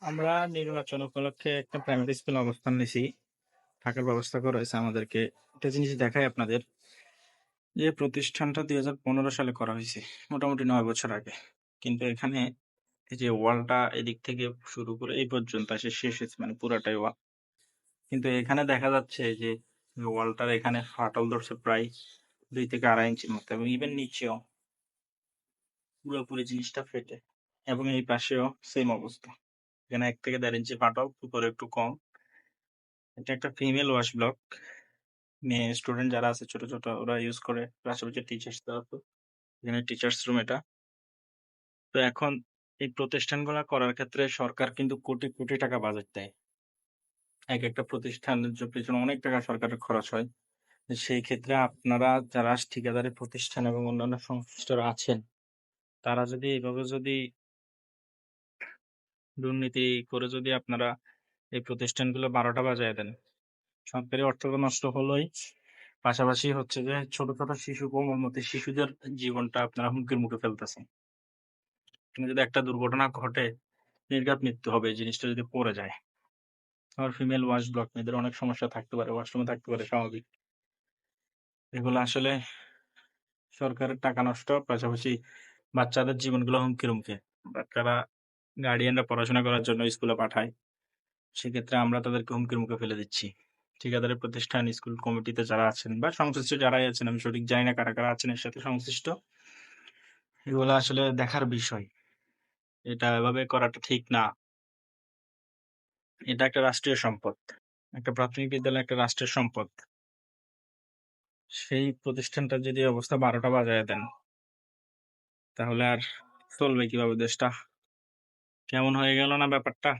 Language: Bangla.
আমরা নির্বাচন উপলক্ষে একটা প্রাইমারি স্কুলে অবস্থান নিছি। থাকার ব্যবস্থা করা হয়েছে আমাদেরকে। একটা জিনিস দেখাই আপনাদের যে প্রতিষ্ঠানটা 2015 সালে করা হয়েছে। মোটামুটি 9 বছর আগে। কিন্তু এখানে এই যে ওয়ালটা এদিক থেকে শুরু করে এই পর্যন্ত এসে শেষ হয়েছে মানে পুরাটাই ওয়াল। কিন্তু এখানে দেখা যাচ্ছে যে ওয়ালটার এখানে ফাটল ধরছে প্রায় 2 থেকে 2.5 ইঞ্চির মতো এবং ইভেন নিচেও পুরোপুরি জিনিসটা ফেটে এবং এই পাশেও সেম অবস্থা। এখানে 1 থেকে 1.5 ইঞ্চি ফাটল, উপরে একটু কম। এটা একটা ফিমেল ওয়াশ ব্লক। মেয়ে স্টুডেন্ট যারা আছে ছোট ছোট ওরা ইউজ করে, পাশাপাশি টিচার্স দেওয়া তো এখানে টিচার্স রুম এটা। তো এখন এই প্রতিষ্ঠানগুলো করার ক্ষেত্রে সরকার কিন্তু কোটি কোটি টাকা বাজেট দেয়। এক একটা প্রতিষ্ঠানের পিছনে অনেক টাকা সরকারের খরচ হয়। সেই ক্ষেত্রে আপনারা যারা ঠিকাদারি প্রতিষ্ঠান এবং অন্যান্য সংশ্লিষ্টরা আছেন, তারা যদি এইভাবে যদি দুর্নীতি করে যদি আপনারা এই প্রতিষ্ঠানগুলো 12টা বাজায় দেন, সরকারি অর্থ তো নষ্ট হলোই, পাশাপাশি হচ্ছে যে ছোট ছোট শিশু, কোমলমতি শিশুদের জীবনটা আপনারা হুমকির মুখে ফেলতেছেন। এখানে যদি একটা দুর্ঘটনা ঘটে, নির্ঘাত মৃত্যু হবে এই জিনিসটা যদি পড়ে যায়। আর ফিমেল ওয়াশ ব্লক মেয়েদের অনেক সমস্যা থাকতে পারে, ওয়াশরুমে থাকতে পারে, স্বাভাবিক। এগুলো আসলে সরকারের টাকা নষ্ট, পাশাপাশি বাচ্চাদের জীবনগুলো হুমকির মুখে। বাচ্চারা, গার্ডিয়ানরা পড়াশোনা করার জন্য স্কুলে পাঠায়, সেক্ষেত্রে আমরা তাদেরকে হুমকির মুখে ফেলে দিচ্ছি। ঠিকাদারি প্রতিষ্ঠান, স্কুল কমিটিতে যারা আছেন বা সংশ্লিষ্ট যারাই আছেন, আমি সঠিক জানি না কারা কারা আছেন এর সাথে সংশ্লিষ্ট, এগুলো আসলে দেখার বিষয়। এটা এভাবে করাটা ঠিক না। এটা একটা রাষ্ট্রীয় সম্পদ। একটা প্রাথমিক বিদ্যালয় একটা রাষ্ট্রের সম্পদ। সেই প্রতিষ্ঠানটার যদি অবস্থা 12টা বাজায় দেন, তাহলে আর চলবে কিভাবে দেশটা? কেমন হয়ে গেল না ব্যাপারটা?